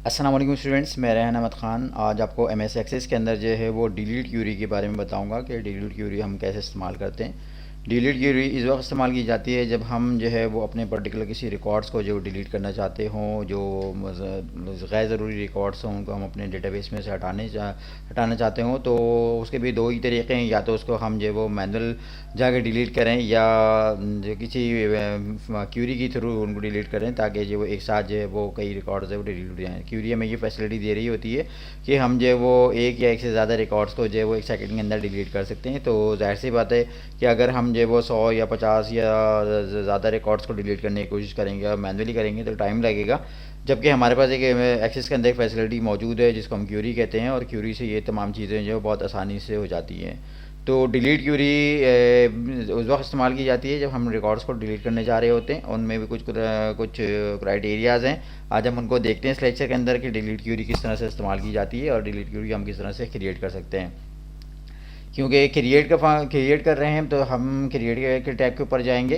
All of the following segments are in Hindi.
अस्सलाम वालेकुम स्टूडेंट्स, मैं रेहान अहमद ख़ान आज आपको एम एस एक्सेस के अंदर जो है वो डिलीट क्यूरी के बारे में बताऊंगा कि डिलीट क्यूरी हम कैसे इस्तेमाल करते हैं। डिलीट क्यूरी इस वक्त इस्तेमाल की जाती है जब हम जो है वो अपने पर्टिकुलर किसी रिकॉर्ड्स को जो डिलीट करना चाहते हों, जो गैर ज़रूरी रिकॉर्ड्स हों उनको हम अपने डेटाबेस में से हटाना चाहते हों। तो उसके भी दो ही तरीके हैं, या तो उसको हम जो है वो मैनुअल जाके डिलीट करें या जो किसी क्यूरी के थ्रू उनको डिलीट करें, ताकि जो वो एक साथ जो है वो कई रिकॉर्ड्स है वो डिलीट हो जाएँ। क्यूरी हमें ये फैसिलिटी दे रही होती है कि हम जो है वो एक या एक से ज़्यादा रिकॉर्ड्स को जो है वो एक सेकंड के अंदर डिलीट कर सकते हैं। तो जाहिर सी बात है कि अगर हम जो है वो 100 या 50 या ज़्यादा रिकॉर्ड्स को डिलीट करने की कोशिश करेंगे और मैनुअली करेंगे तो टाइम लगेगा, जबकि हमारे पास एक एक्सेस के अंदर एक फैसिलिटी मौजूद है जिसको हम क्यूरी कहते हैं, और क्यूरी से ये तमाम चीज़ें जो बहुत आसानी से हो जाती हैं। तो डिलीट क्यूरी उस वक्त इस्तेमाल की जाती है जब हम रिकॉर्ड्स को डिलीट करने जा रहे होते हैं। उनमें भी कुछ क्राइटेरियाज़ हैं। आज हम उनको देखते हैं इस लेक्चर के अंदर कि डिलीट क्यूरी किस तरह से इस्तेमाल की जाती है और डिलीट क्यूरी हम किस तरह से क्रिएट कर सकते हैं। क्योंकि क्रिएट कर रहे हैं तो हम क्रिएट के टैब के ऊपर जाएंगे,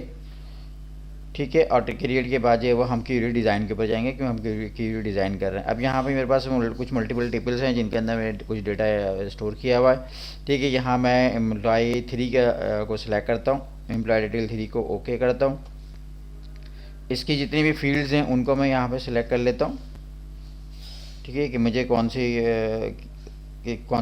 ठीक है, और क्रिएट के बाद जो है वो हम क्यूरी डिज़ाइन के ऊपर जाएंगे क्योंकि हम क्यूरी डिज़ाइन कर रहे हैं। अब यहाँ पे मेरे पास कुछ मल्टीपल टेबल्स हैं जिनके अंदर मैं कुछ डेटा स्टोर किया हुआ है, ठीक है। यहाँ मैं एम्प्लॉय 3 को सिलेक्ट करता हूँ, एम्प्लॉय डिटेल 3 को ओके करता हूँ। इसकी जितनी भी फील्ड्स हैं उनको मैं यहाँ पे सिलेक्ट कर लेता हूँ, ठीक है, कि मुझे कौन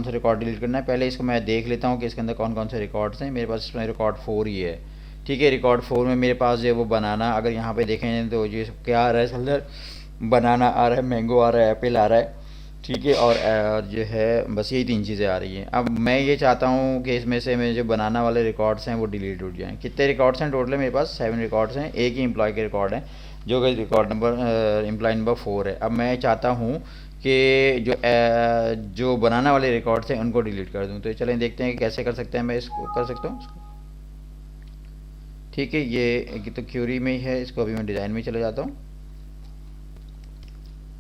सा रिकॉर्ड डिलीट करना है। पहले इसको मैं देख लेता हूँ कि इसके अंदर कौन कौन से रिकॉर्ड्स हैं। मेरे पास इसमें रिकॉर्ड 4 ही है, ठीक है। रिकॉर्ड 4 में मेरे पास जो है वो बनाना, अगर यहाँ पे देखें तो ये क्या आ रहा है, इसके अंदर बनाना आ रहा है, मैंगो आ रहा है, एप्पल आ रहा है, ठीक है, और जो है बस यही 3 चीज़ें आ रही हैं। अब मैं ये चाहता हूँ कि इसमें से मेरे जो बनाना वाले रिकॉर्ड्स हैं वो डिलीट हो जाएँ। कितने रिकॉर्ड्स हैं टोटल? मेरे पास 7 रिकॉर्ड्स हैं, एक ही एम्प्लॉय के रिकॉर्ड हैं जो कि रिकॉर्ड नंबर एम्प्लॉय नंबर 4 है। अब मैं चाहता हूँ कि जो बनाना वाले रिकॉर्ड्स हैं उनको डिलीट कर दूँ। तो चलें देखते हैं कि कैसे कर सकते हैं। मैं इसको कर सकता हूँ, ठीक है। ये तो क्यूरी में ही है, इसको अभी मैं डिज़ाइन में चले जाता हूँ।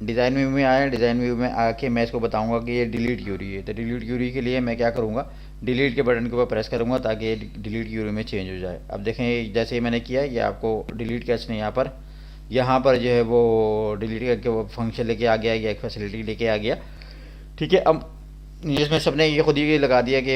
डिज़ाइन व्यू में आया, डिज़ाइन व्यू में आके मैं इसको बताऊंगा कि ये डिलीट क्यूरी है। तो डिलीट क्यूरी के लिए मैं क्या करूँगा, डिलीट के बटन के ऊपर प्रेस करूँगा ताकि ये डिलीट क्यूरी में चेंज हो जाए। अब देखें जैसे ही मैंने किया, ये आपको डिलीट कैच ने यहाँ पर जो है वो डिलीट करके वो फंक्शन लेके आ गया या एक फैसिलिटी लेके आ गया, ठीक है। अब इसमें सबने ये खुद ही लगा दिया कि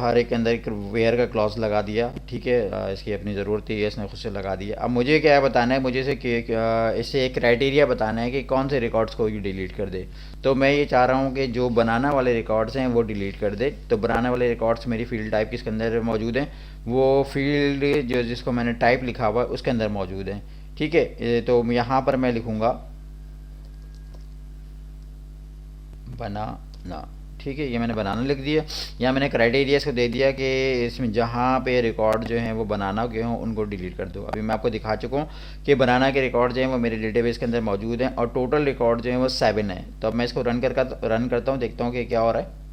हर एक के अंदर एक वेयर का क्लॉज लगा दिया, ठीक है। इसकी अपनी ज़रूरत थी, इसने खुद से लगा दिया। अब मुझे क्या बताना है, मुझे इससे एक क्राइटेरिया बताना है कि कौन से रिकॉर्ड्स को ये डिलीट कर दे। तो मैं ये चाह रहा हूँ कि जो बनाना वाले रिकॉर्ड्स हैं वो डिलीट कर दे। तो बनाना वाले रिकॉर्ड्स मेरी फील्ड टाइप किसके अंदर मौजूद हैं, वो फील्ड जो जिसको मैंने टाइप लिखा हुआ है उसके अंदर मौजूद है, ठीक है। तो यहाँ पर मैं लिखूँगा बनाना, ठीक है। ये मैंने बनाना लिख दिया। यहाँ मैंने क्राइटेरिया को दे दिया कि इसमें जहाँ पे रिकॉर्ड जो हैं वो बनाना के हों उनको डिलीट कर दो। अभी मैं आपको दिखा चुका हूँ कि बनाना के रिकॉर्ड जो हैं वो मेरे डेटाबेस के अंदर मौजूद हैं और टोटल रिकॉर्ड जो हैं वो 7 हैं। तो अब मैं इसको रन करता हूँ, देखता हूँ कि क्या हो रहा है।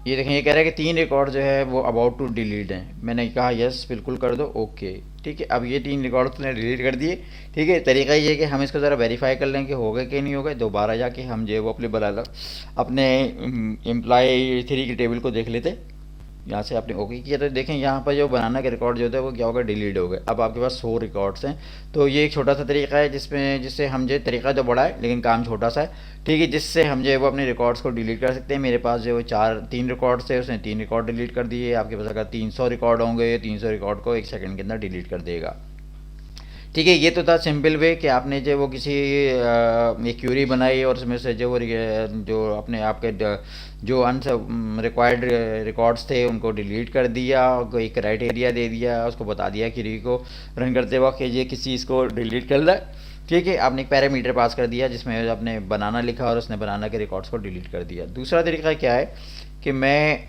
ये देखें, ये कह रहा है कि 3 रिकॉर्ड जो है वो अबाउट टू डिलीट हैं। मैंने कहा यस बिल्कुल कर दो, ओके, ठीक है। अब ये 3 रिकॉर्ड तो डिलीट कर दिए, ठीक है। तरीका ये है कि हम इसको ज़रा वेरीफाई कर लें कि हो गए कि नहीं हो गए। दोबारा जाके हम जो है वो अपने एम्प्लॉय 3 की टेबल को देख लेते। यहाँ से आपने ओके किया तो देखें यहाँ पर जो बनाना के रिकॉर्ड जो होता है वो क्या होगा, डिलीट हो गए। अब आपके पास 100 रिकॉर्ड्स हैं। तो ये एक छोटा सा तरीका है जिससे हम जो तरीका तो बड़ा है लेकिन काम छोटा सा है, ठीक है, जिससे हम जो है वो अपने रिकॉर्ड्स को डिलीट कर सकते हैं। मेरे पास जो 3 रिकॉर्ड्स थे, उसने 3 रिकॉर्ड डिलीट कर दिए। आपके पास अगर 300 रिकॉर्ड होंगे, 300 रिकॉर्ड को एक सेकंड के अंदर डिलीट कर देगा, ठीक है। ये तो था सिंपल वे कि आपने जो वो किसी एक क्यूरी बनाई और उसमें से जो अपने आपके जो रिक्वायर्ड रिकॉर्ड्स थे उनको डिलीट कर दिया, कोई क्राइटेरिया दे दिया, उसको बता दिया क्यूरी को रन करते वक्त कि ये किसी चीज़ को डिलीट कर रहा है, ठीक है। आपने एक पैरामीटर पास कर दिया जिसमें आपने बनाना लिखा और उसने बनाना के रिकॉर्ड्स को डिलीट कर दिया। दूसरा तरीका क्या है कि मैं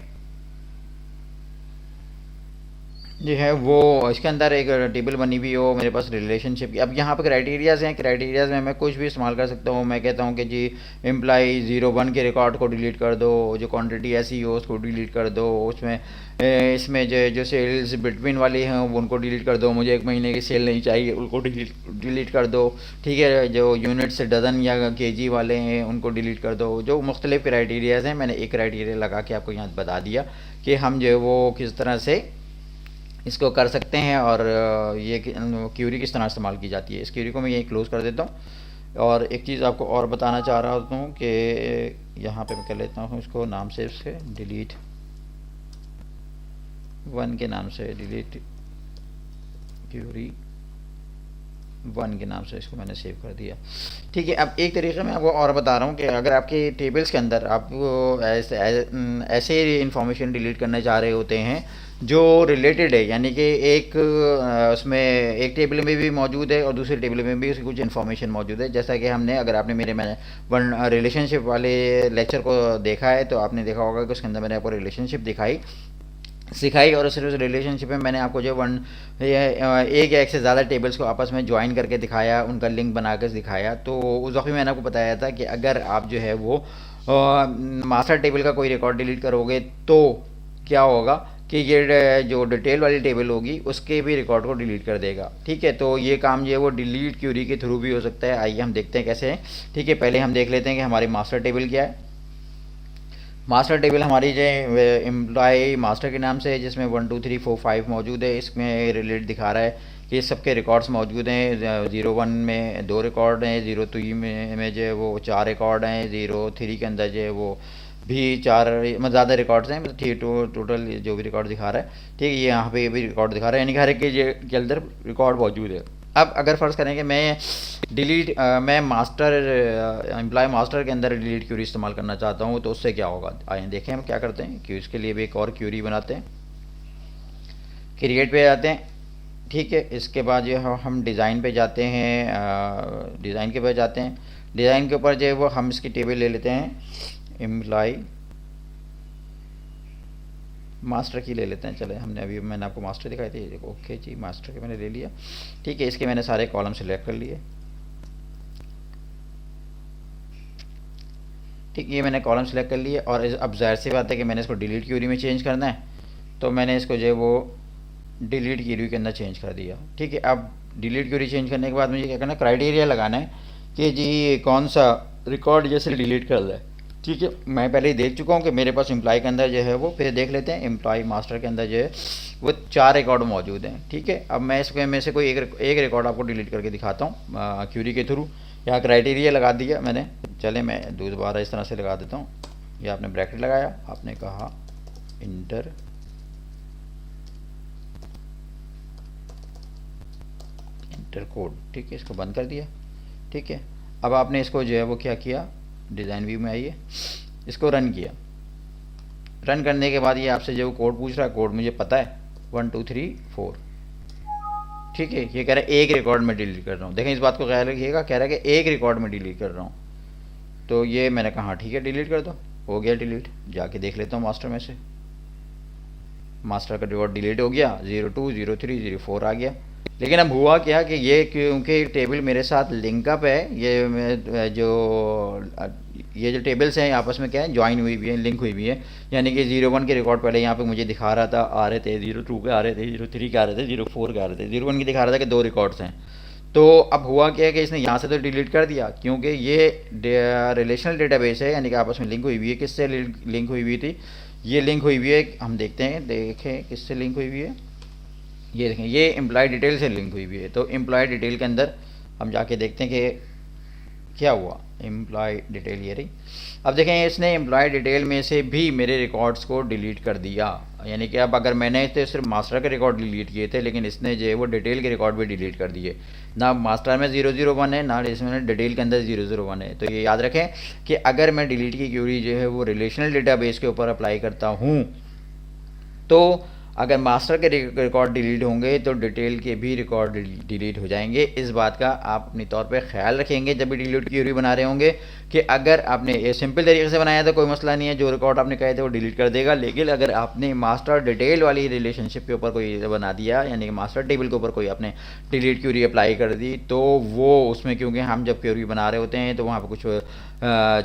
जो है वो इसके अंदर एक टेबल बनी हुई हो मेरे पास रिलेशनशिप की। अब यहाँ पे क्राइटेरियाज़ हैं, क्राइटेरियाज़ में मैं कुछ भी इस्तेमाल कर सकता हूँ। मैं कहता हूँ कि जी एम्प्लॉय 01 के रिकॉर्ड को डिलीट कर दो, जो क्वांटिटी ऐसी हो उसको डिलीट कर दो, उसमें इसमें जो सेल्स बिटवीन वाली हैं उनको डिलीट कर दो, मुझे 1 महीने की सेल नहीं चाहिए उनको डिलीट कर दो, ठीक है। जो यूनिट्स डजन या केजी वाले हैं उनको डिलीट कर दो। जो मुख्तलिफ क्राइटेरियाज़ हैं, मैंने एक क्राइटेरिया लगा के आपको यहाँ बता दिया कि हम जो है वो किस तरह से इसको कर सकते हैं और ये क्यूरी किस तरह इस्तेमाल की जाती है। इस क्यूरी को मैं यहीं क्लोज़ कर देता हूँ। और एक चीज़ आपको और बताना चाह रहा हूँ कि यहाँ पे मैं कर लेता हूँ इसको नाम से, इससे डिलीट वन के नाम से, डिलीट क्यूरी वन के नाम से इसको मैंने सेव कर दिया। ठीक है, अब एक तरीके मैं आपको और बता रहा हूँ कि अगर आपके टेबल्स के अंदर आप ऐसे इंफॉर्मेशन डिलीट करना चाह रहे होते हैं जो रिलेटेड है, यानी कि एक उसमें एक टेबल में भी मौजूद है और दूसरे टेबल में भी उसकी कुछ इन्फॉर्मेशन मौजूद है। जैसा कि हमने, अगर आपने मैंने वन रिलेशनशिप वाले लेक्चर को देखा है तो आपने देखा होगा कि उसके अंदर मैंने आपको रिलेशनशिप सिखाई और सिर्फ उस रिलेशनशिप में मैंने आपको जो एक या एक से ज़्यादा टेबल्स को आपस में ज्वाइन करके दिखाया, उनका लिंक बनाकर दिखाया। तो उस वक्त मैंने आपको बताया था कि अगर आप जो है वो मास्टर टेबल का कोई रिकॉर्ड डिलीट करोगे तो क्या होगा कि ये जो डिटेल वाली टेबल होगी उसके भी रिकॉर्ड को डिलीट कर देगा। ठीक है, तो ये काम जो है वो डिलीट क्यूरी के थ्रू भी हो सकता है। आइए हम देखते हैं कैसे है। ठीक है, पहले हम देख लेते हैं कि हमारी मास्टर टेबल क्या है। मास्टर टेबल हमारी जो एम्प्लॉय मास्टर के नाम से है, जिसमें 1 2 3 4 5 मौजूद है। इसमें रिलेट दिखा रहा है कि सबके रिकॉर्ड्स मौजूद हैं। 0 1 में 2 रिकॉर्ड हैं, 0 3 में जो है वो 4 रिकॉर्ड हैं, 0 3 के अंदर जो है वो भी 4 मतलब ज़्यादा रिकॉर्ड्स हैं, मतलब टोटल जो भी रिकॉर्ड दिखा रहा है। ठीक है, ये यहाँ पे भी रिकॉर्ड दिखा रहा है, यानी कि हर एक के अंदर रिकॉर्ड मौजूद है। अब अगर फ़र्ज़ करें कि मैं मास्टर एम्प्लॉय मास्टर के अंदर डिलीट क्यूरी इस्तेमाल करना चाहता हूँ तो उससे क्या होगा। आइए देखें हम क्या करते हैं कि इसके लिए भी एक और क्यूरी बनाते हैं। क्रिएट पे जाते हैं। ठीक है, इसके बाद जो है हम डिज़ाइन पे जाते हैं, डिज़ाइन के पास जाते हैं। डिज़ाइन के ऊपर जो है वो हम इसकी टेबल ले लेते हैं, एम्प्लॉय मास्टर की ले लेते हैं। चले, मैंने आपको मास्टर दिखाई थी। ओके जी, मास्टर के मैंने ले लिया। ठीक है, इसके मैंने सारे कॉलम सेलेक्ट कर लिए। ठीक, ये मैंने कॉलम सेलेक्ट कर लिए और अब जाहिर सी बात है कि मैंने इसको डिलीट क्यूरी में चेंज करना है, तो मैंने इसको जो है वो डिलीट क्यूरी के अंदर चेंज कर दिया। ठीक है, अब डिलीट क्यूरी चेंज करने के बाद मुझे क्या करना है, क्राइटेरिया लगाना है कि जी कौन सा रिकॉर्ड जैसे डिलीट कर रहा है। ठीक है, मैं पहले ही देख चुका हूँ कि मेरे पास एम्प्लॉय के अंदर जो है वो, फिर देख लेते हैं एम्प्लॉय मास्टर के अंदर जो है वो 4 रिकॉर्ड मौजूद हैं। ठीक है, अब मैं इसमें में से कोई एक रिकॉर्ड आपको डिलीट करके दिखाता हूँ क्यूरी के थ्रू। यहाँ क्राइटेरिया लगा दिया मैंने। चले, मैं दोबारा इस तरह से लगा देता हूँ। ये आपने ब्रैकेट लगाया, आपने कहा इंटर कोड। ठीक है, इसको बंद कर दिया। ठीक है, अब आपने इसको जो है वो क्या किया, डिज़ाइन व्यू में आइए, इसको रन किया। रन करने के बाद ये आपसे जो कोड पूछ रहा है, कोड मुझे पता है 1 2 3 4। ठीक है, ये कह रहा है एक रिकॉर्ड में डिलीट कर रहा हूँ। देखें, इस बात को ख्याल रखिएगा, कह रहा है कि एक रिकॉर्ड में डिलीट कर रहा हूँ। तो ये मैंने कहा ठीक है, डिलीट कर दो। हो गया डिलीट। जाके देख लेता हूँ मास्टर में से, मास्टर का रिकॉर्ड डिलीट हो गया। 0 2 0 3 0 4 आ गया। लेकिन अब हुआ क्या कि ये, क्योंकि टेबल मेरे साथ लिंकअप है, ये जो टेबल्स हैं आपस में क्या है, ज्वाइन हुई भी है, लिंक हुई भी है। यानी कि 0 1 के रिकॉर्ड पहले यहाँ पे मुझे दिखा रहा था, आ रहे थे 0 2 के आ रहे थे, 0 3 के आ रहे थे, 0 4 के आ रहे थे, 0 1 के दिखा रहा था कि 2 रिकॉर्ड्स हैं। तो अब हुआ क्या है कि इसने यहाँ से तो डिलीट कर दिया, क्योंकि ये रिलेशनल डेटाबेस है, यानी कि आपस में लिंक हुई हुई है। किससे लिंक हुई हुई थी, ये लिंक हुई हुई है, हम देखते हैं, देखें किससे लिंक हुई हुई है। ये देखें, ये एम्प्लॉय डिटेल से लिंक हुई हुई है। तो एम्प्लॉय डिटेल के अंदर हम जाके देखते हैं कि क्या हुआ। एम्प्लॉय डिटेल ये रही। अब देखें, इसने एम्प्लॉय डिटेल में से भी मेरे रिकॉर्ड्स को डिलीट कर दिया। यानी कि अब अगर मैंने तो सिर्फ मास्टर के रिकॉर्ड डिलीट किए थे, लेकिन इसने जो है वो डिटेल के रिकॉर्ड भी डिलीट कर दिए। ना मास्टर में 0 0 1 है, ना इसमें डिटेल के अंदर 0 0 1 है। तो ये याद रखें कि अगर मैं डिलीट की क्यूरी जो है वो रिलेशनल डेटाबेस के ऊपर अप्लाई करता हूँ, तो अगर मास्टर के रिकॉर्ड डिलीट होंगे तो डिटेल के भी रिकॉर्ड डिलीट हो जाएंगे। इस बात का आप अपनी तौर पे ख्याल रखेंगे जब भी डिलीट क्यूरी बना रहे होंगे कि अगर आपने ये सिंपल तरीके से बनाया तो कोई मसला नहीं है, जो रिकॉर्ड आपने कहे थे वो डिलीट कर देगा। लेकिन अगर आपने मास्टर डिटेल वाली रिलेशनशिप के ऊपर कोई बना दिया, यानी कि मास्टर टेबल के ऊपर कोई आपने डिलीट क्यूरी अप्लाई कर दी, तो वो उसमें, क्योंकि हम जब क्यूरी बना रहे होते हैं तो वहाँ पर कुछ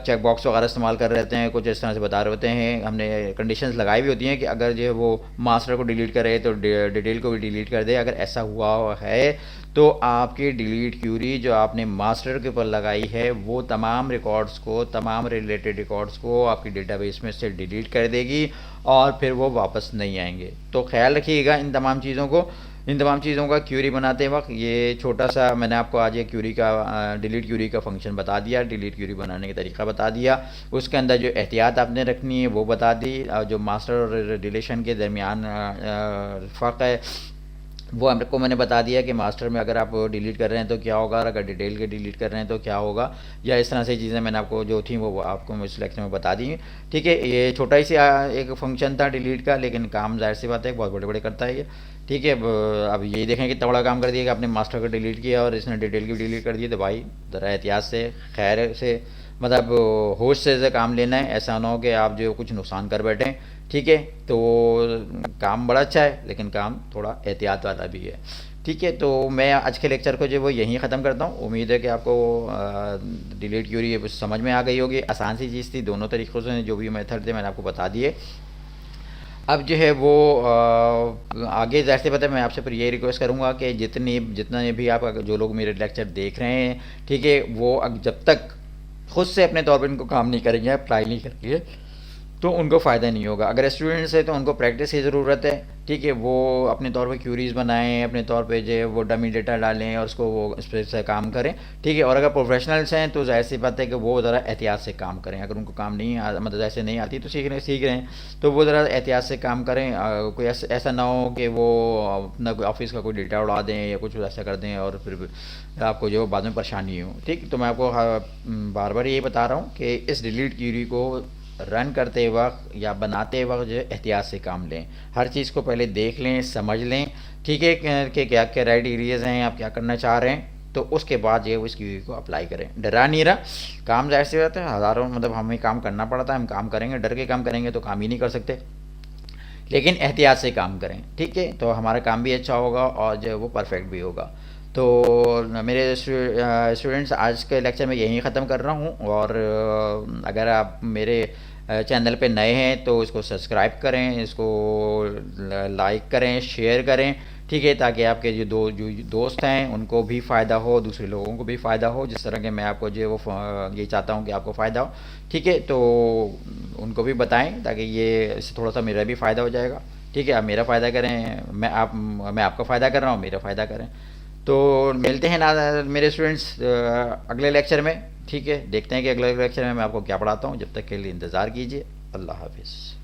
चेक बॉक्स वगैरह इस्तेमाल कर रहे होते हैं, कुछ इस तरह से बता रहे होते हैं, हमने कंडीशंस लगाई भी होती हैं कि अगर जो है वो मास्टर को डिलीट करे तो डिटेल को भी डिलीट कर दे। अगर ऐसा हुआ है तो आपकी डिलीट क्यूरी जो आपने मास्टर के ऊपर लगाई है वो तमाम रिकॉर्ड्स को, तमाम रिलेटेड रिकॉर्ड्स को आपकी डेटाबेस में से डिलीट कर देगी और फिर वो वापस नहीं आएंगे। तो ख्याल रखिएगा इन तमाम चीज़ों को। इन तमाम चीज़ों का क्यूरी बनाते वक्त ये छोटा सा मैंने आपको आज ये क्यूरी का डिलीट क्यूरी का फंक्शन बता दिया, डिलीट क्यूरी बनाने का तरीका बता दिया, उसके अंदर जो एहतियात आपने रखनी है वो बता दी, जो मास्टर और रिलेशन के दरमियान फ़र्क है वो आपको मैंने बता दिया कि मास्टर में अगर आप डिलीट कर रहे हैं तो क्या होगा, और अगर डिटेल के डिलीट कर रहे हैं तो क्या होगा, या इस तरह से चीज़ें मैंने आपको जो थी वो आपको इस लेक्चर में बता दी। ठीक है, ये छोटा ही सा एक फंक्शन था डिलीट का, लेकिन काम जाहिर सी बात है बहुत बड़े बड़े करता है ये। ठीक है, अब यही देखें कितना बड़ा काम कर दिया कि आपने मास्टर को डिलीट किया और इसने डिटेल की डिलीट कर दी, तो भाई ज़रा एहतियात से, खैर से, मतलब होश से काम लेना है, ऐसा ना हो कि आप जो कुछ नुकसान कर बैठें। ठीक है, तो काम बड़ा अच्छा है लेकिन काम थोड़ा एहतियात वाला भी है। ठीक है, तो मैं आज के लेक्चर को जो वो यहीं ख़त्म करता हूँ। उम्मीद है कि आपको डिलीट क्यूरी समझ में आ गई होगी। आसान सी चीज़ थी, दोनों तरीक़ों से जो भी मेथड थे मैंने आपको बता दिए। अब जो है वो आगे ज़ाहिर सी बात है मैं आपसे फिर ये रिक्वेस्ट करूँगा कि जितने भी आप जो लोग मेरे लेक्चर देख रहे हैं, ठीक है, वो जब तक खुद से अपने तौर पर इनको काम नहीं करेंगे, अप्लाई नहीं करेंगे, तो उनको फ़ायदा नहीं होगा। अगर स्टूडेंट्स है तो उनको प्रैक्टिस की ज़रूरत है। ठीक है, वो अपने तौर पे क्यूरीज़ बनाएं, अपने तौर पे जो है वो डमी डेटा डालें और उसको वो इस पर से काम करें। ठीक है, और अगर प्रोफेशनल्स हैं तो ज़ाहिर सी बात है कि वो ज़रा एहतियात से काम करें। अगर उनको काम नहीं मतलब ऐसे नहीं आती तो सीख रहे हैं तो वो ज़रा एहतियात से काम करें। कोई ऐसा ना हो कि वो अपना ऑफिस का कोई डेटा उड़ा दें या कुछ ऐसा कर दें और फिर आपको जो बाद में परेशानी हो। ठीक, तो मैं आपको बार बार यही बता रहा हूँ कि इस डिलीट क्यूरी को रन करते वक्त या बनाते वक्त जो एहतियात से काम लें, हर चीज़ को पहले देख लें, समझ लें। ठीक है, कि क्या क्या राइट एरियाज़ हैं, आप क्या करना चाह रहे हैं, तो उसके बाद ये उस क्यूरी को अप्लाई करें। डरा नहीं रहा, काम जाहिर सी बात है हज़ारों मतलब हमें काम करना पड़ता है, हम काम करेंगे, डर के काम करेंगे तो काम ही नहीं कर सकते, लेकिन एहतियात से काम करें। ठीक है, तो हमारा काम भी अच्छा होगा और जो वो परफेक्ट भी होगा। तो मेरे स्टूडेंट्स आज के लेक्चर में यहीं ख़त्म कर रहा हूँ, और अगर आप मेरे चैनल पे नए हैं तो इसको सब्सक्राइब करें, इसको लाइक करें, शेयर करें। ठीक है, ताकि आपके जो दोस्त हैं उनको भी फ़ायदा हो, दूसरे लोगों को भी फ़ायदा हो, जिस तरह के मैं आपको जो वो ये चाहता हूँ कि आपको फ़ायदा हो। ठीक है, तो उनको भी बताएं ताकि ये इससे थोड़ा सा मेरा भी फ़ायदा हो जाएगा। ठीक है, आप मेरा फ़ायदा करें, मैं आपका फ़ायदा कर रहा हूँ, मेरा फ़ायदा करें। तो मिलते हैं ना मेरे स्टूडेंट्स अगले लेक्चर में। ठीक है, देखते हैं कि अगले लेक्चर में मैं आपको क्या पढ़ाता हूँ। जब तक के लिए इंतज़ार कीजिए। अल्लाह हाफिज़।